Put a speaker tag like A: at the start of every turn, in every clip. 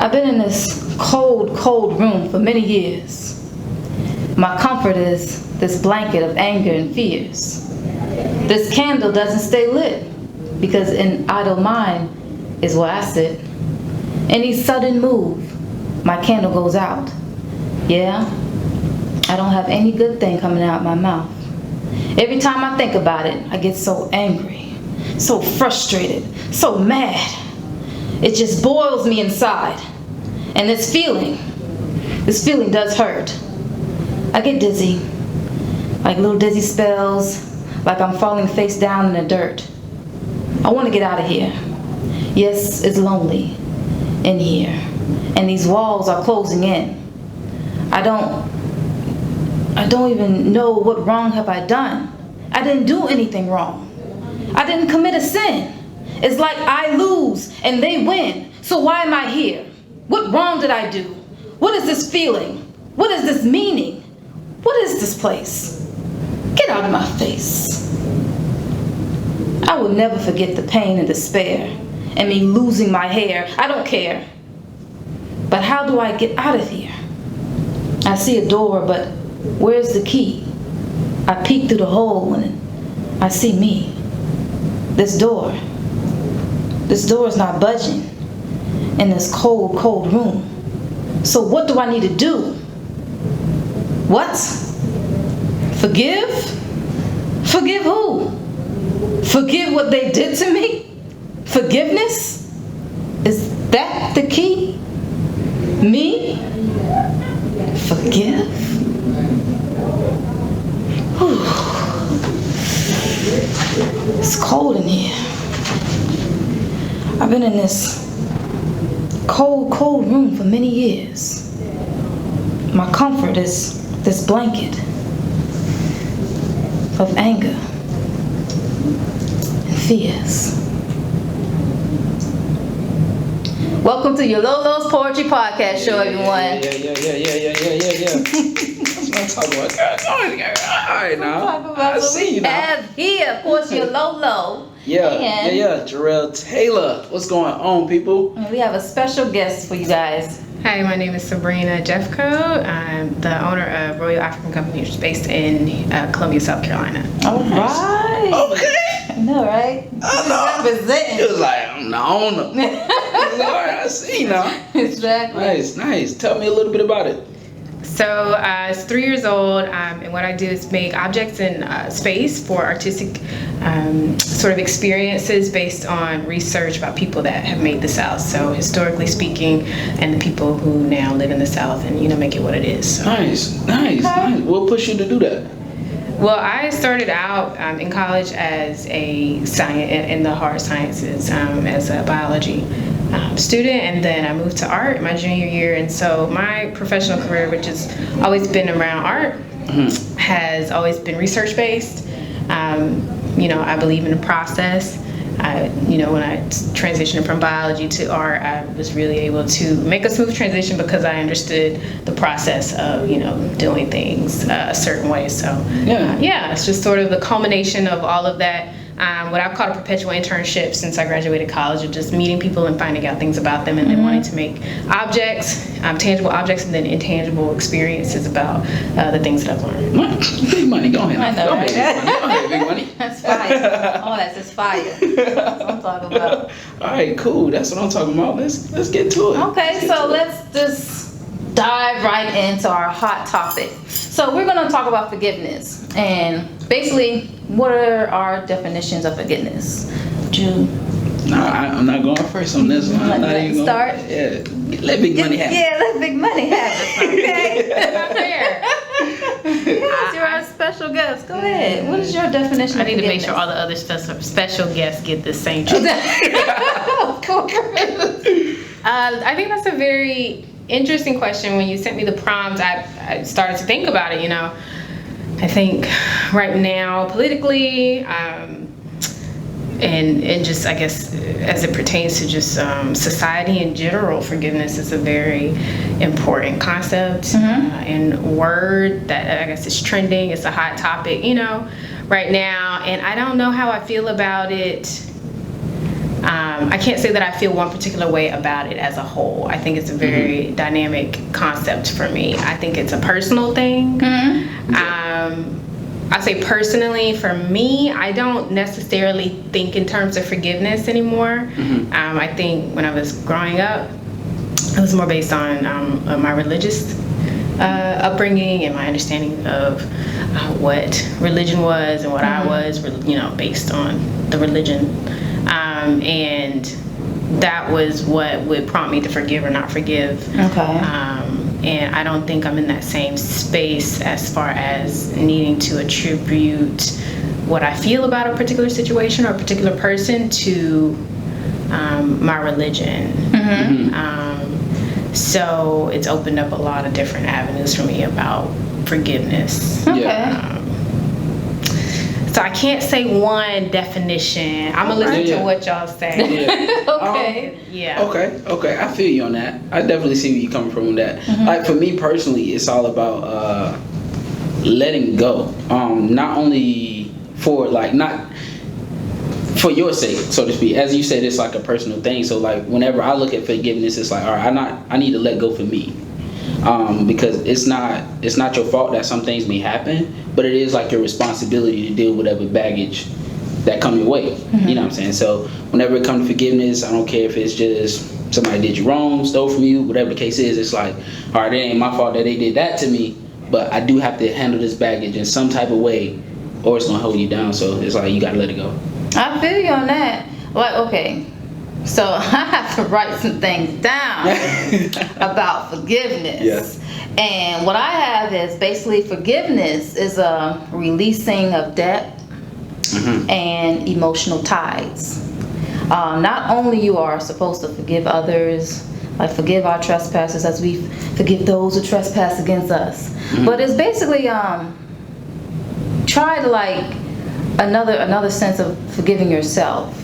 A: I've been in this cold, cold room for many years. My comfort is this blanket of anger and fears. This candle doesn't stay lit because an idle mind is where I sit. Any sudden move, my candle goes out. Yeah, I don't have any good thing coming out my mouth. Every time I think about it, I get so angry, so frustrated, so mad. It just boils me inside. And this feeling does hurt. I get dizzy, like little dizzy spells, like I'm falling face down in the dirt. I want to get out of here. Yes, it's lonely in here, and these walls are closing in. I don't even know what wrong have I done. I didn't do anything wrong. I didn't commit a sin. It's like I lose and they win. So why am I here? What wrong did I do? What is this feeling? What is this meaning? What is this place? Get out of my face. I will never forget the pain and despair and me losing my hair. I don't care. But how do I get out of here? I see a door, but where's the key? I peek through the hole and I see me. This door is not budging in this cold, cold room. So what do I need to do? What? Forgive? Forgive who? Forgive what they did to me? Forgiveness? Is that the key? Me? Forgive? Whew. It's cold in here. I've been in this cold, cold room for many years. My comfort is this blanket of anger and fears. Welcome to Yololo's Poetry Podcast Show, everyone.
B: Yeah. That's what I'm talking about. All right, now. I see you now.
A: Have here, of course, Yololo.
B: Yeah. Jarrell Taylor. What's going on, people?
A: And we have a special guest for you guys.
C: Hi, my name is Sabrina Jeffco. I'm the owner of Royal African Company, which is based in Columbia, South Carolina.
A: All right.
B: Okay.
A: I know, right?
B: I know.
A: Representing.
B: It was like, I'm the owner. All right, I see now.
A: Exactly.
B: Nice. Tell me a little bit about it.
C: So it's 3 years old, and what I do is make objects in space for artistic sort of experiences based on research about people that have made the South. So historically speaking, and the people who now live in the South, and make it what it is. So.
B: Nice. What pushed you to do that?
C: Well, I started out in college as a science in the hard sciences as a biology student, and then I moved to art my junior year. And so my professional career, which has always been around art, has always been research based. I believe in the process. When I transitioned from biology to art, I was really able to make a smooth transition because I understood the process of, doing things a certain way. So, it's just sort of the culmination of all of that. What I've called a perpetual internship since I graduated college, of just meeting people and finding out things about them, and then wanting to make objects, tangible objects, and then intangible experiences about the things that I've learned.
B: Big money, go ahead.
A: I know,
B: Go
A: right?
B: ahead, big money.
A: That's fire. Oh, that's just fire. That's what I'm talking about.
B: All right, cool. That's what I'm talking about. Let's get to it.
A: Okay, so let's just dive right into our hot topic. So we're going to talk about forgiveness, and basically, what are our definitions of forgiveness? Drew?
B: No, I'm not going first on this one. I'm not even
A: start.
B: Let big money happen.
A: Yeah, let big money happen. Okay,
C: Not fair.
A: yes, you're our special guest. Go ahead. What is your definition?
C: I
A: of
C: need to make
A: forgiveness?
C: sure all the other special guests get the same treatment.
A: Of course.
C: I think that's a very interesting question. When you sent me the prompt, I started to think about it. I think right now politically, and just I guess as it pertains to just society in general, forgiveness is a very important concept and word that I guess is trending. It's a hot topic, right now, and I don't know how I feel about it. I can't say that I feel one particular way about it as a whole. I think it's a very dynamic concept for me. I think it's a personal thing. I say personally, for me, I don't necessarily think in terms of forgiveness anymore. I think when I was growing up, it was more based on my religious upbringing and my understanding of what religion was and what I was, based on the religion. And that was what would prompt me to forgive or not forgive. And I don't think I'm in that same space as far as needing to attribute what I feel about a particular situation or a particular person to my religion. So it's opened up a lot of different avenues for me about forgiveness. So I can't say one definition. I'm gonna listen to what y'all say.
B: Okay. I feel you on that. I definitely see where you're coming from with that. Like for me personally, it's all about letting go. Not only for not for your sake, so to speak. As you said, it's like a personal thing. So like whenever I look at forgiveness, it's like, all right, I need to let go for me. Because it's not your fault that some things may happen, but it is like your responsibility to deal with whatever baggage that come your way. You know what I'm saying? So whenever it comes to forgiveness, I don't care if it's just somebody did you wrong, stole from you, whatever the case is. It's like, all right, it ain't my fault that they did that to me, but I do have to handle this baggage in some type of way, or it's gonna hold you down. So it's like you gotta let it go.
A: I feel you on that. Like, okay, so I have to write some things down about forgiveness. And what I have is basically forgiveness is a releasing of debt and emotional ties. Not only you are supposed to forgive others, like forgive our trespasses as we forgive those who trespass against us, but it's basically try to like another sense of forgiving yourself.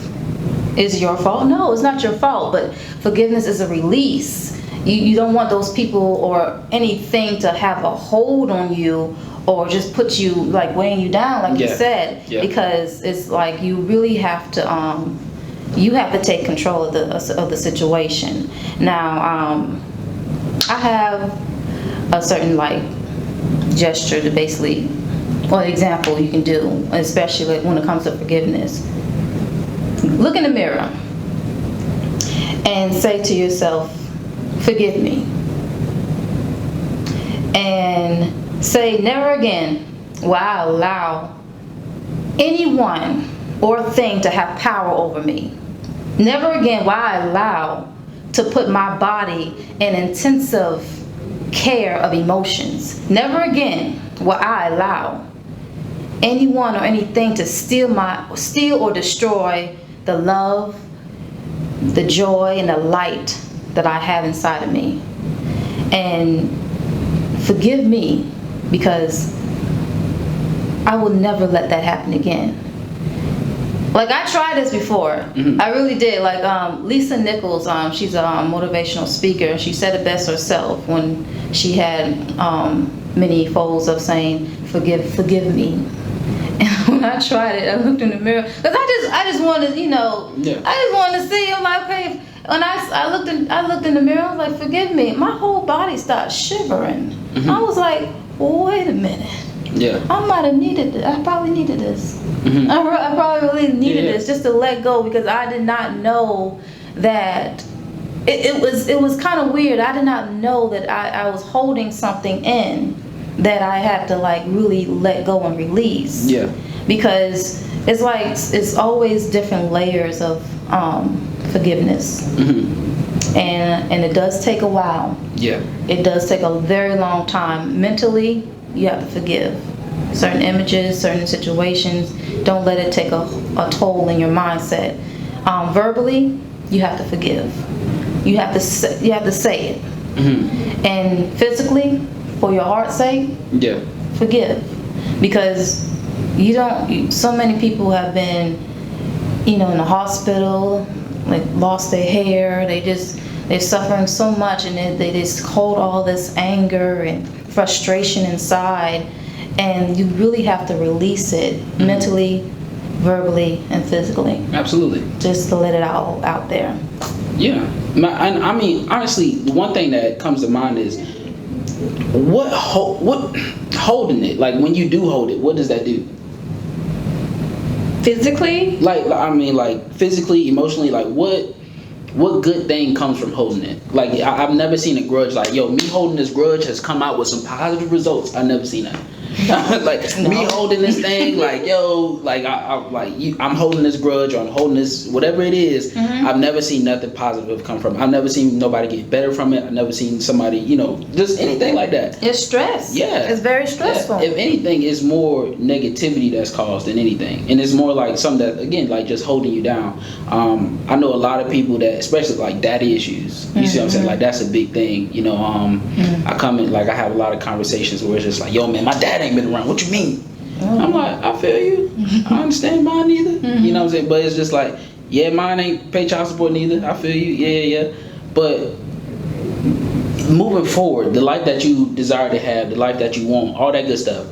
A: Is it your fault? No, it's not your fault, but forgiveness is a release. You don't want those people or anything to have a hold on you or just put you, like weighing you down, like you said, because it's like you really have to take control of the situation. Now, I have a certain like gesture to basically, or example you can do, especially when it comes to forgiveness. Look in the mirror and say to yourself, forgive me. And say, never again will I allow anyone or thing to have power over me. Never again will I allow to put my body in intensive care of emotions. Never again will I allow anyone or anything to steal or destroy the love, the joy, and the light that I have inside of me. And forgive me, because I will never let that happen again. Like, I tried this before. I really did. Like Lisa Nichols, she's a motivational speaker. She said it best herself when she had many folds of saying, forgive me. And when I tried it, I looked in the mirror, because I just wanted, I just wanted to see. I'm like, okay. When I looked in the mirror, I was like, forgive me. My whole body started shivering. I was like, wait a minute. I might have needed it. I probably needed this. I probably really needed this just to let go, because I did not know that it was kind of weird. I did not know that I was holding something in that I had to like really let go and release. Because it's like it's always different layers of forgiveness. And it does take a while. It does take a very long time. Mentally, you have to forgive certain images, certain situations. Don't let it take a toll in your mindset. Verbally, you have to forgive. You have to say it. And physically, for your heart's sake, forgive. Because so many people have been, in the hospital, like lost their hair. They're suffering so much, and they just hold all this anger and frustration inside, and you really have to release it mentally, verbally and physically,
B: Absolutely.
A: just to let it out there.
B: Yeah. I mean, honestly, the one thing that comes to mind is what holding it. Like when you do hold it, what does that do?
C: Physically?
B: Like I mean, like physically, emotionally, like what good thing comes from holding it? Like I've never seen a grudge like, yo, me holding this grudge has come out with some positive results. I've never seen that. Like me holding this thing, like yo, like I'm holding this grudge or I'm holding this whatever it is. I've never seen nothing positive come from it. I've never seen nobody get better from it. I've never seen somebody, just anything like that.
A: It's stress.
B: Yeah,
A: it's very stressful.
B: Yeah. If anything, it's more negativity that's caused than anything, and it's more like something that again, like just holding you down. I know a lot of people that, especially like daddy issues. You see what I'm saying? Like that's a big thing. I come in, like I have a lot of conversations where it's just like, yo, man, my dad ain't been around. What you mean? I'm like, I feel you. I understand mine neither. You know what I'm saying? But it's just like, yeah, mine ain't pay child support neither. I feel you. Yeah. But moving forward, the life that you desire to have, the life that you want, all that good stuff,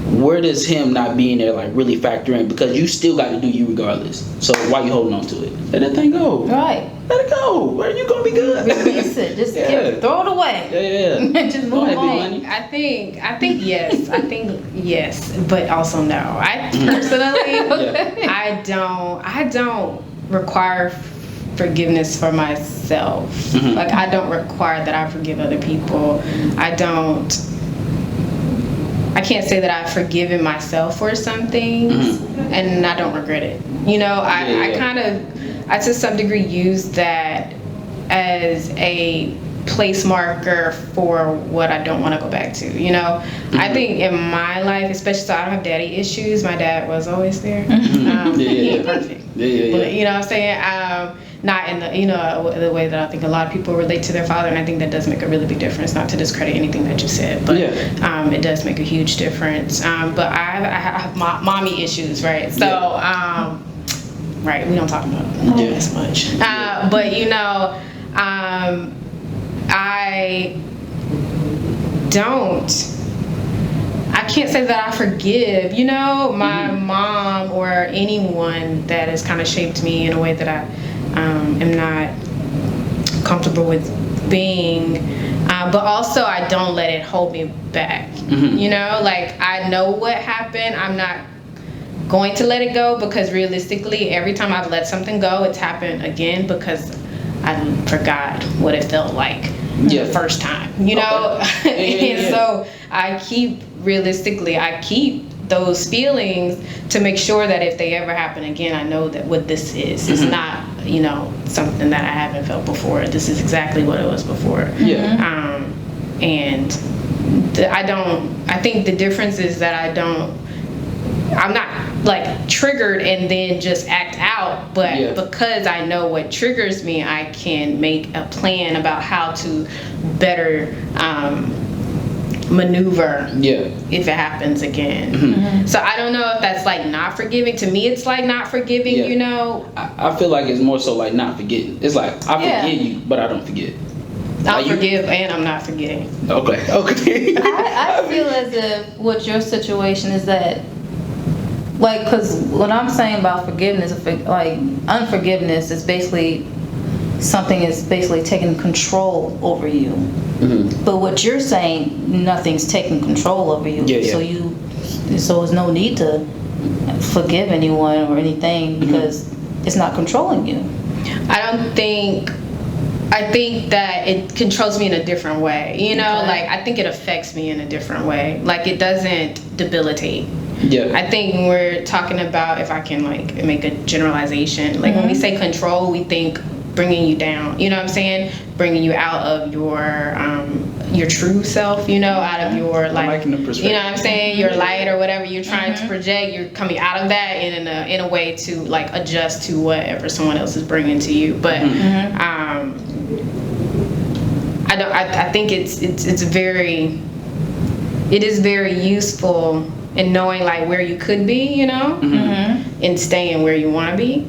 B: where does him not being there like really factor in? Because you still got to do you regardless. So why you holding on to it? Let that thing go.
A: Right.
B: Let it go. Where you gonna be good?
A: Release it. Just throw it away.
B: Yeah.
A: Just move on.
C: I think yes. I think yes, but also no. I personally, I don't require forgiveness for myself. Like I don't require that I forgive other people. I can't say that I've forgiven myself for some things and I don't regret it. I to some degree use that as a place marker for what I don't want to go back to. I think in my life, especially, so I don't have daddy issues. My dad was always there. He ain't perfect. But, you know what I'm saying? Not in the the way that I think a lot of people relate to their father, and I think that does make a really big difference. Not to discredit anything that you said, but it does make a huge difference. But I have mommy issues, right? So right, we don't talk about it as much. But I can't say that I forgive, my mom or anyone that has kind of shaped me in a way that I am not comfortable with being. But also I don't let it hold me back. Like I know what happened. I'm not going to let it go because realistically, every time I've let something go, it's happened again because I forgot what it felt like the first time, And so I keep those feelings to make sure that if they ever happen again, I know that what this is not, something that I haven't felt before. This is exactly what it was before. And I think the difference is that I'm not like triggered and then just act out, but because I know what triggers me, I can make a plan about how to better maneuver if it happens again. So I don't know if that's like not forgiving. To me, it's like not forgiving,
B: I feel like it's more so like not forgetting. It's like I forgive you, but I don't forget.
C: I'll forgive and I'm not forgetting.
B: Okay.
A: I feel as if what your situation is that, like, because what I'm saying about forgiveness, like unforgiveness is basically something is basically taking control over you. But what you're saying, nothing's taking control over you. So there's no need to forgive anyone or anything because it's not controlling you.
C: I think that it controls me in a different way. Like I think it affects me in a different way. Like it doesn't debilitate. I think when we're talking about, if I can like make a generalization, like when we say control, we think bringing you down. You know what I'm saying? Bringing you out of your true self. Out of your like, you know what I'm saying? Your light or whatever you're trying to project. You're coming out of that in a way to like adjust to whatever someone else is bringing to you. But I think it is very useful in knowing like where you could be, and staying where you want to be.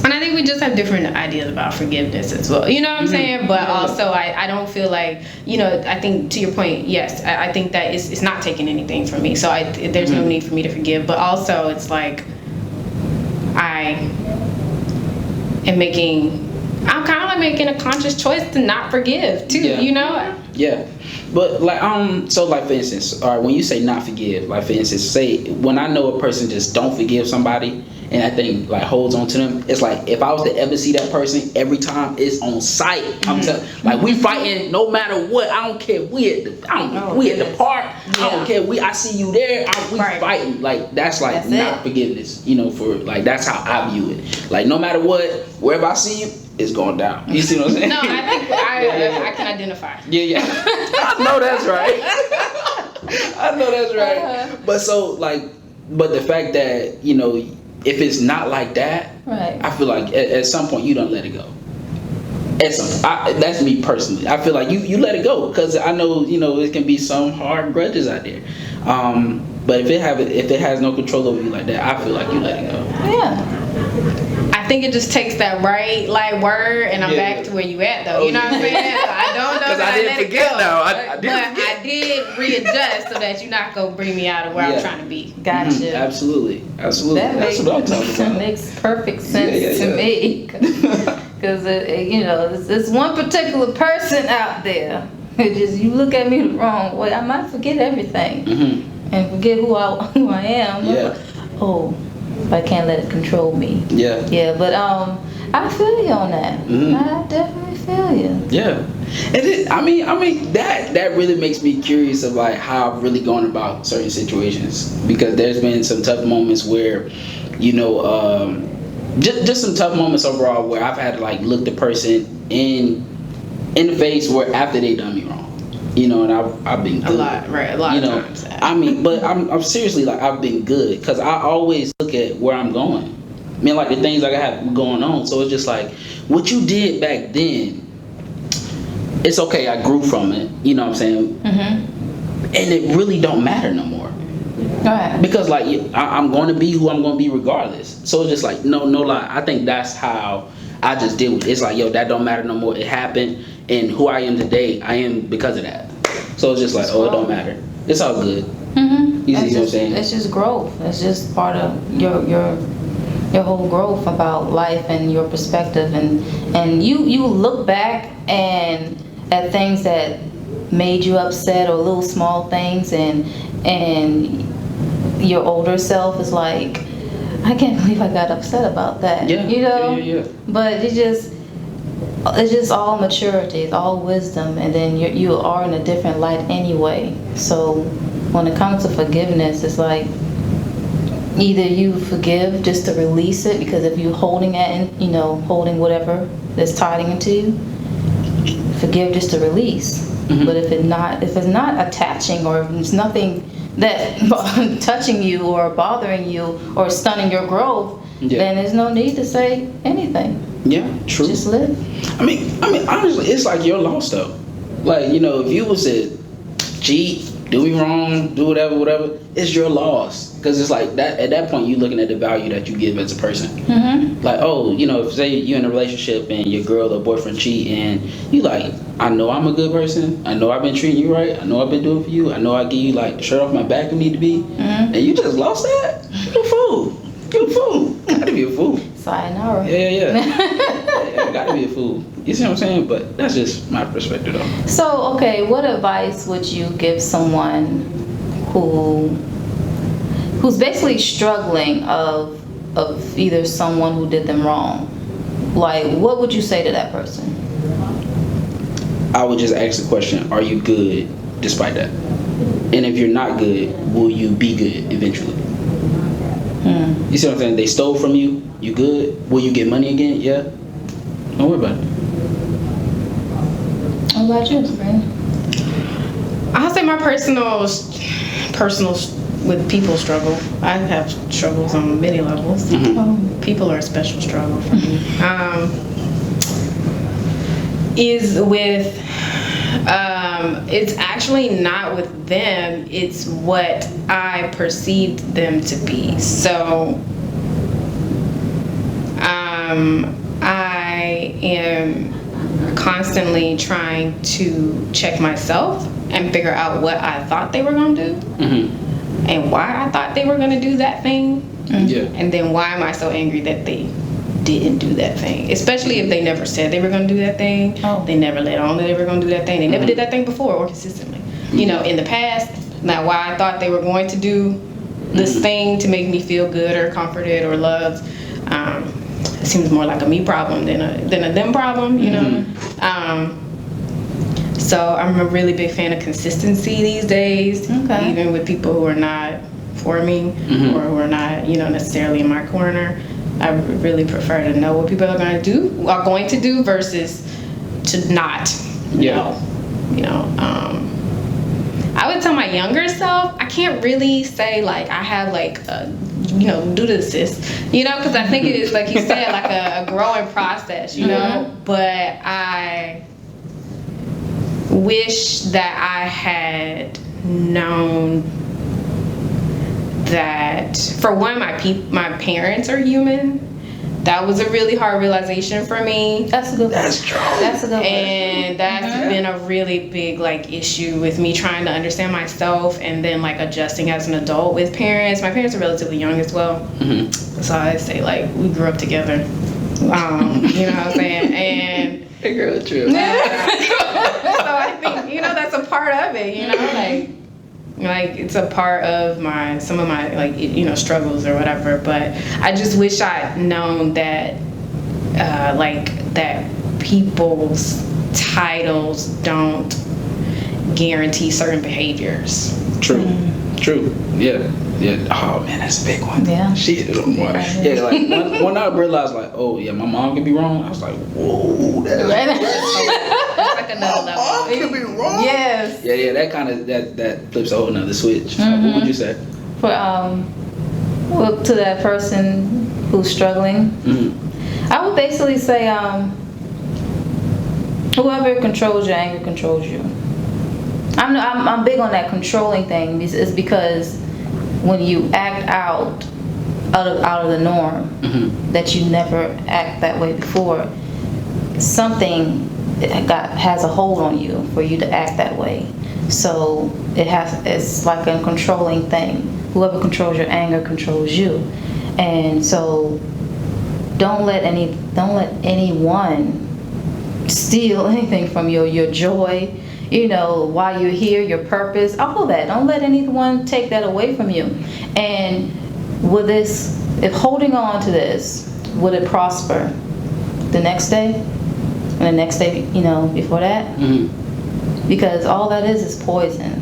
C: And I think we just have different ideas about forgiveness as well. You know what I'm saying? But also, I don't feel like, I think to your point, yes, I think that it's not taking anything from me. So there's no need for me to forgive. But also, it's like I'm kind of like making a conscious choice to not forgive too,
B: Yeah. But so like for instance, all right, when you say not forgive, like for instance, say when I know a person just don't forgive somebody and that thing like holds on to them, it's like if I was to ever see that person every time it's on sight, I'm telling, like we fighting no matter what. I don't care. We at the park. I don't care. I see you there. We fighting. Like that's not forgiveness. For like that's how I view it. Like no matter what, wherever I see you, it's going down. You see what I'm saying?
C: No, I think I can identify.
B: Yeah. I know that's right. I know that's right. But so like, but the fact that if it's not like that,
A: right.
B: I feel like at some point you don't let it go. That's me personally. I feel like you let it go because I know it can be some hard grudges out there. But if it has no control over you like that, I feel like you let it go.
A: Yeah.
C: I think it just takes that right word, and I'm back to where you at though. You know what I'm saying? So I don't know
B: because
C: that
B: I didn't forget now.
C: I did readjust so that you're not gonna bring me out of where I'm trying to be.
A: Gotcha.
B: Mm-hmm. Absolutely. That's what I'm talking about.
A: That makes perfect sense to me. Because there's one particular person out there. Just you look at me the wrong way, I might forget everything and forget who I am.
B: Yeah.
A: I can't let it control me.
B: Yeah.
A: Yeah, but I feel you on that. I definitely feel you.
B: Yeah. And I mean that really makes me curious of like how I've really gone about certain situations, because there's been some tough moments where just some tough moments overall where I've had to like look the person in the face where after they done me wrong. And I've been good.
C: A lot of times.
B: I mean, but I'm seriously like I've been good because I always look at where I'm going. I mean, like the things like I have going on. So it's just like what you did back then. It's okay. I grew from it. You know what I'm saying? And it really don't matter no more.
A: Right.
B: Because like I'm going to be who I'm going to be regardless. So it's just like no lie. I think that's how I just deal with it. It's like that don't matter no more. It happened, and who I am today, I am because of that. So it's just like, it don't matter. It's all good. You see what I'm saying?
A: It's just growth. It's just part of your whole growth about life and your perspective, and you look back and at things that made you upset or little small things, and your older self is like, I can't believe I got upset about that.
B: Yeah. Yeah.
A: But it's just all maturity, it's all wisdom, and then you are in a different light anyway. So when it comes to forgiveness, it's like either you forgive just to release it, because if you're holding holding whatever that's tied into you, forgive just to release. But if it's not attaching, or if it's nothing that touching you or bothering you or stunning your growth, then there's no need to say anything.
B: Yeah, true.
A: Just live.
B: I mean, honestly, it's like your loss though. Like, if you was to cheat, do me wrong, do whatever, it's your loss. Because it's like that. At that point, you're looking at the value that you give as a person. Like, if say you're in a relationship and your girl or boyfriend cheat, and you like, I know I'm a good person. I know I've been treating you right. I know I've been doing for you. I know I give you like the shirt off my back if need to be. And you just lost that. You're a fool. Gotta be a fool.
A: Sayonara.
B: Yeah. Gotta be a fool. You see what I'm saying? But that's just my perspective though.
A: So, okay, what advice would you give someone who's basically struggling of either someone who did them wrong? Like, what would you say to that person?
B: I would just ask the question, are you good despite that? And if you're not good, will you be good eventually? You see what I'm saying? They stole from you, you good? Will you get money again? Yeah. Don't worry about it.
A: What about you, friend?
C: I'll say my personal with people struggle. I have struggles on many levels. People are a special struggle for me. Is with it's actually not with them, it's what I perceived them to be. So I am constantly trying to check myself and figure out what I thought they were going to do and why I thought they were going to do that thing.
B: Yeah.
C: And then why am I so angry that they didn't do that thing? Especially if they never said they were going to do that thing.
A: Oh.
C: They never let on that they were going to do that thing. They never did that thing before or consistently. You know, in the past, now why I thought they were going to do this thing to make me feel good or comforted or loved, it seems more like a me problem than a them problem, you know. So I'm a really big fan of consistency these days, even with people who are not for me or who are not, you know, necessarily in my corner. I really prefer to know what people are going to do versus to not, you know. I would tell my younger self, I can't really say like I have like you know, do this, sis, you know, because I think it is, like you said, like a growing process, you know. But I wish that I had known that, for one, my parents are human. That was a really hard realization for me.
A: That's a good one.
B: That's true.
A: That's a good one.
C: And that's been a really big like issue with me trying to understand myself and then like adjusting as an adult with parents. My parents are relatively young as well. So I say like we grew up together. You know what I'm saying? And
B: Hey girl, true.
C: so I think, you know, that's a part of it, you know, like it's a part of some of my like, you know, struggles or whatever. But I just wish I'd known that like that people's titles don't guarantee certain behaviors.
B: True. Yeah. Oh man, that's a big one.
A: Yeah.
B: She hit it on one. Yeah, like when I realized like, oh yeah, my mom can be wrong. I was like, whoa, that's
C: Like another level.
B: mom can be wrong.
A: Yes.
B: Yeah, that kind of that flips a whole nother switch. What would you say?
A: For well, to that person who's struggling, I would basically say whoever controls your anger controls you. I'm big on that controlling thing. It's because when you act out of the norm, that you never act that way before, something has a hold on you for you to act that way. So it's like a controlling thing. Whoever controls your anger controls you, and so don't let anyone steal anything from your joy. You know, why you're here, your purpose, all of that. Don't let anyone take that away from you. And with this, if holding on to this, would it prosper the next day? And the next day, you know, before that? Because all that is poison.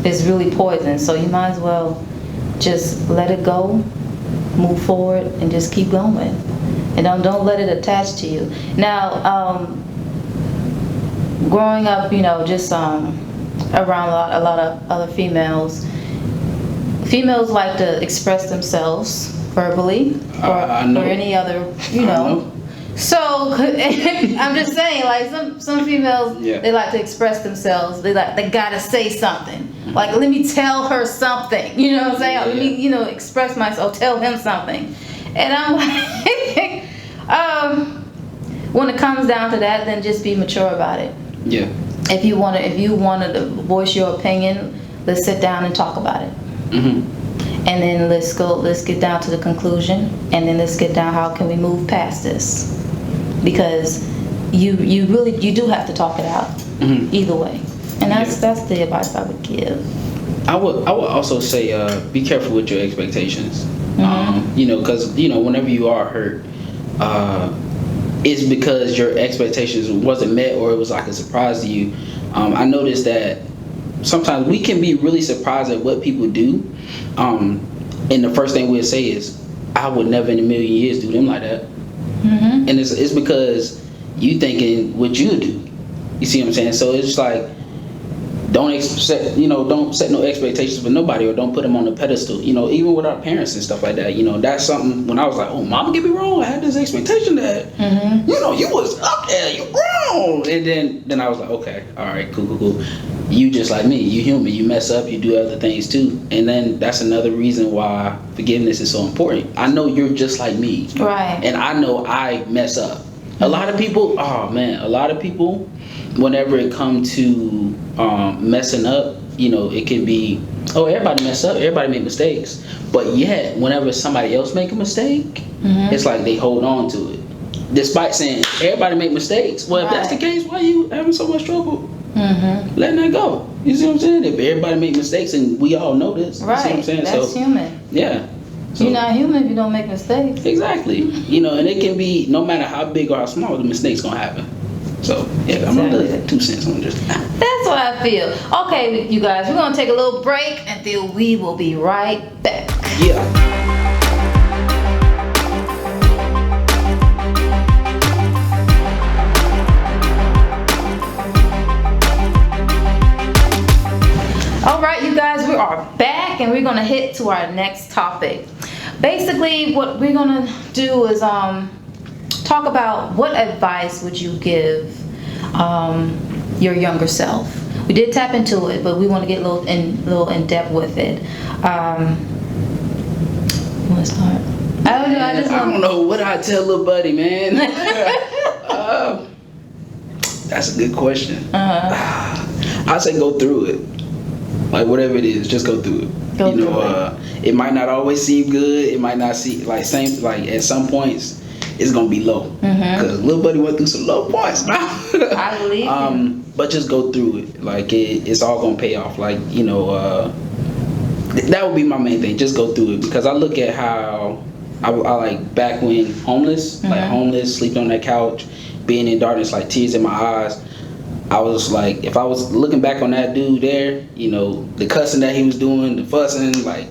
A: It's really poison. So you might as well just let it go, move forward, and just keep going. And don't let it attach to you. Now, growing up, you know, just around a lot of other females like to express themselves verbally or any other, you know. So I'm just saying, like some females, they like to express themselves. They gotta say something. Like, let me tell her something. You know what I'm saying? Let me, you know, express myself. Tell him something. And I'm like, when it comes down to that, then just be mature about it.
B: Yeah.
A: If you wanted to voice your opinion, let's sit down and talk about it. And then let's get down to the conclusion, and then let's get down how can we move past this, because you do have to talk it out either way. And that's the advice I would give.
B: I would also say be careful with your expectations. You know, because you know whenever you are hurt, it's because your expectations wasn't met or it was like a surprise to you. I noticed that sometimes we can be really surprised at what people do, and the first thing we'll say is, I would never in a million years do them like that. And it's because you thinking what you do. You see what I'm saying? So it's just like, don't set no expectations for nobody, or don't put them on the pedestal. Even with our parents and stuff like that. That's something. When I was like, oh, mama, get me wrong. I had this expectation that you was up there, you wrong. And then I was like, okay, all right, cool. You just like me. You human. You mess up. You do other things too. And then that's another reason why forgiveness is so important. I know you're just like me,
A: right?
B: And I know I mess up. A lot of people, whenever it comes to messing up, it can be, oh, everybody mess up, everybody make mistakes. But yet, whenever somebody else make a mistake, it's like they hold on to it. Despite saying everybody make mistakes. Well, if that's the case, why are you having so much trouble letting that go? You see what I'm saying? If everybody make mistakes, and we all know this,
A: right?
B: You see what I'm saying?
A: That's human.
B: Yeah. So,
A: you're not human if you don't make mistakes.
B: Exactly. And it can be, no matter how big or how small, the mistake's gonna happen. So, yeah, exactly. I'm gonna do 2 cents on this.
A: That's what I feel. Okay, you guys, we're gonna take a little break, and then we will be right back.
B: Yeah.
A: All right, you guys, we are back, and we're gonna hit to our next topic. Basically, what we're gonna do is talk about what advice would you give your younger self. We did tap into it, but we want to get a little in depth with it. You want to start? I don't know.
B: I don't know what I tell little buddy, man. That's a good question. I say go through it. Like whatever it is, just go through it. It might not always seem good. It might not seem like at some points it's gonna be low. Cause little buddy went through some low points.
A: I believe you.
B: But just go through it. Like it's all gonna pay off. Like that would be my main thing. Just go through it, because I look at how I like back when homeless, sleeping on that couch, being in darkness, like tears in my eyes. I was like, if I was looking back on that dude there, the cussing that he was doing, the fussing, like,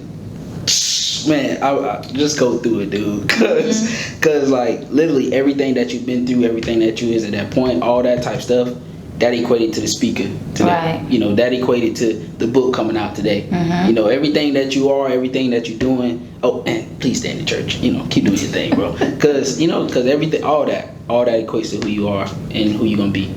B: man, I just go through it, dude. Cause like literally everything that you've been through, everything that you is at that point, all that type stuff, that equated to the speaker today. Right. That equated to the book coming out today. Everything that you are, everything that you're doing. Oh, and please stay in the church. Keep doing your thing, bro. Cause everything, all that equates to who you are and who you're gonna be.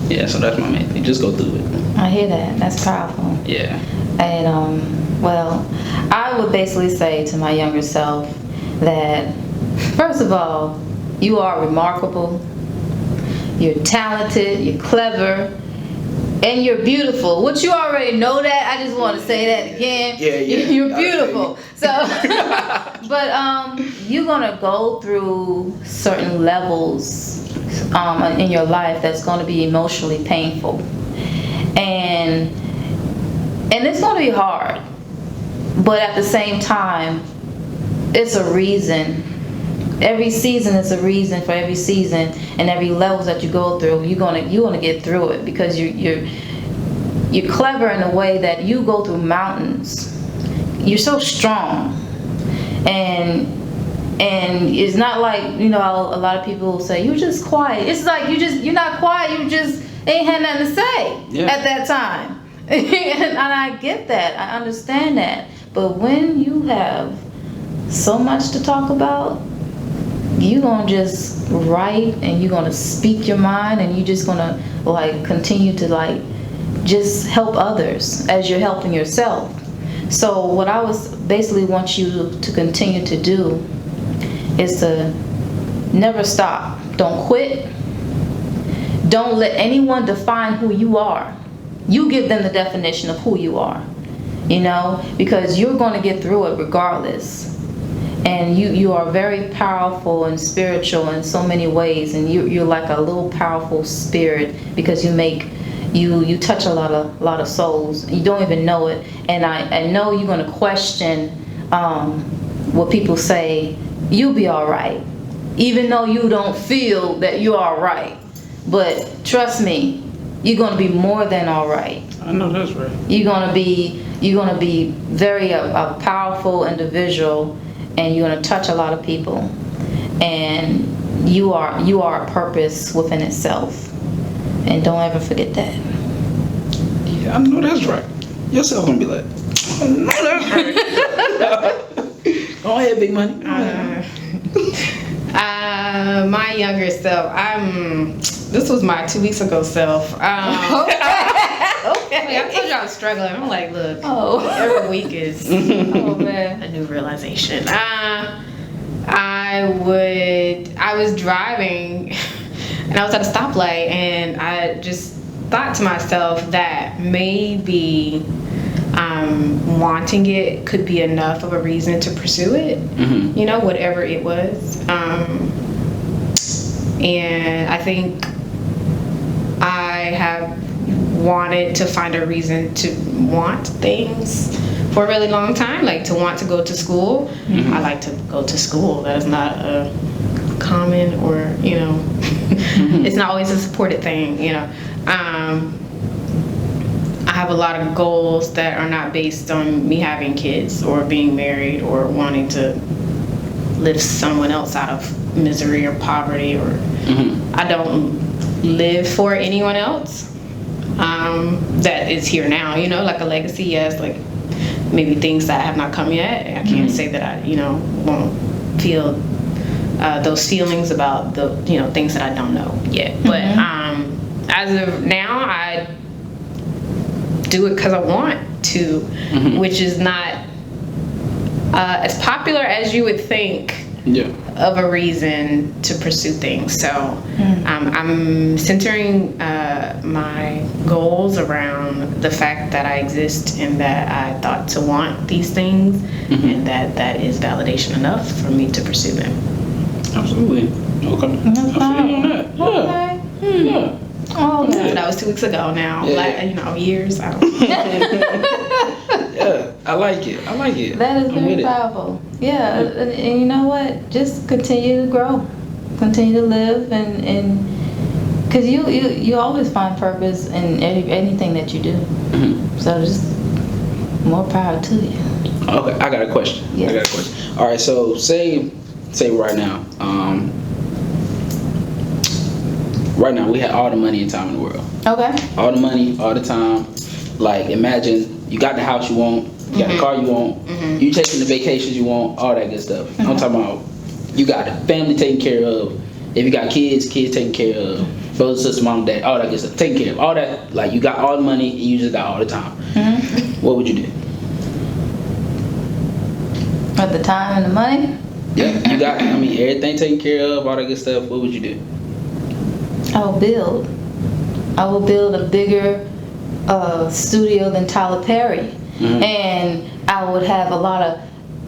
B: Yeah, so that's my main thing. Just go through it.
A: I hear that. That's powerful.
B: Yeah.
A: And well, I would basically say to my younger self that, first of all, you are remarkable. You're talented. You're clever. And you're beautiful, which you already know that. I just want to say that again.
B: Yeah.
A: You're beautiful. So, but you're gonna go through certain levels in your life that's going to be emotionally painful, and it's going to be hard. But at the same time, it's a reason. Every season is a reason for every season, and every level that you go through, you're gonna get through it, because you're clever in a way that you go through mountains. You're so strong, and it's not like, a lot of people say you're just quiet. It's like you're not quiet. You just ain't had nothing to say at that time, and I get that. I understand that. But when you have so much to talk about, you're gonna just write, and you're gonna speak your mind, and you're just gonna continue to just help others as you're helping yourself. So what I was basically want you to continue to do is to never stop. Don't quit. Don't let anyone define who you are. You give them the definition of who you are, because you're going to get through it regardless. And you are very powerful and spiritual in so many ways, and you're like a little powerful spirit, because you touch a lot of souls. You don't even know it. And I know you're going to question what people say. You'll be all right, even though you don't feel that you're all right. But trust me, you're going to be more than all right.
B: I know that's right.
A: You're going to be very a powerful individual, and you're going to touch a lot of people. And you are a purpose within itself. And don't ever forget that.
B: Yeah, I know that's right. Yourself gonna be like, I know that's right. Go ahead, big money.
C: My younger self. This was my 2 weeks ago self.
A: Okay.
C: I told you I was struggling. I'm like, look,
A: Oh.
C: every week is
A: Oh man.
C: a new realization. I was driving and I was at a stoplight and I just thought to myself that maybe wanting it could be enough of a reason to pursue it, you know, whatever it was. And I think I have wanted to find a reason to want things for a really long time, like to want to go to school. I like to go to school. That is not a common or, you know, it's not always a supported thing, you know. I have a lot of goals that are not based on me having kids or being married or wanting to lift someone else out of misery or poverty, or I don't live for anyone else that is here now, you know, like a legacy, yes, like maybe things that have not come yet. I can't say that I, you know, won't feel those feelings about the, you know, things that I don't know yet. But as of now, I do it because I want to, which is not as popular as you would think of a reason to pursue things. So I'm centering my goals around the fact that I exist and that I thought to want these things, and that is validation enough for me to pursue them.
B: Absolutely. Okay. I feel you on that. Yeah. Yeah.
A: Oh,
C: So that was 2 weeks ago now.
B: Yeah.
C: Like, you know, years. I don't know.
B: Yeah, I like it. I like it.
A: that is
B: I'm with
A: very
B: it.
A: powerful. Yeah, and you know what? Just continue to grow, continue to live, and because you always find purpose in anything that you do. So just more power to you.
B: Okay, I got a question.
A: Yes.
B: I got a question. All right, so say right now, we have all the money and time in the world.
A: Okay.
B: All the money, all the time. Like, imagine you got the house you want, you got the car you want, you taking the vacations you want, all that good stuff. I'm talking about you got the family taken care of. If you got kids taken care of. Brothers, sisters, mom, dad, all that good stuff taken care of. All that, like, you got all the money and you just got all the time. What would you do?
A: At the time and the money.
B: Yeah, you got, I mean, everything taken care of, all that good stuff. What would you do?
A: I will build a bigger studio than Tyler Perry, and I would have a lot of,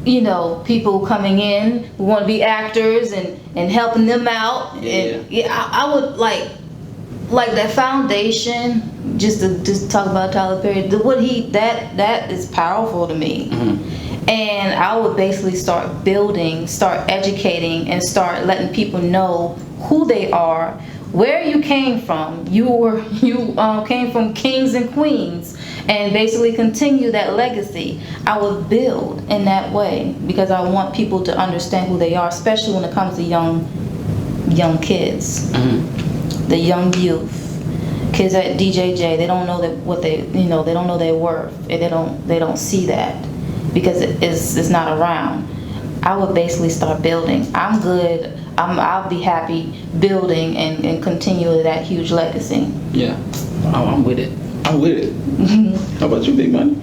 A: you know, people coming in who want to be actors and helping them out. And I would like that foundation. Just to talk about Tyler Perry, that is powerful to me. And I would basically start building, start educating, and start letting people know who they are, where you came from. You came from kings and queens, and basically continue that legacy. I would build in that way because I want people to understand who they are, especially when it comes to young kids, the young youth. Kids at DJJ, they don't know they don't know their worth, and they don't see that because it's not around. I would basically start building. I'm good. I'll be happy building and continue that huge legacy.
B: Yeah, I'm with it. How about you, big money?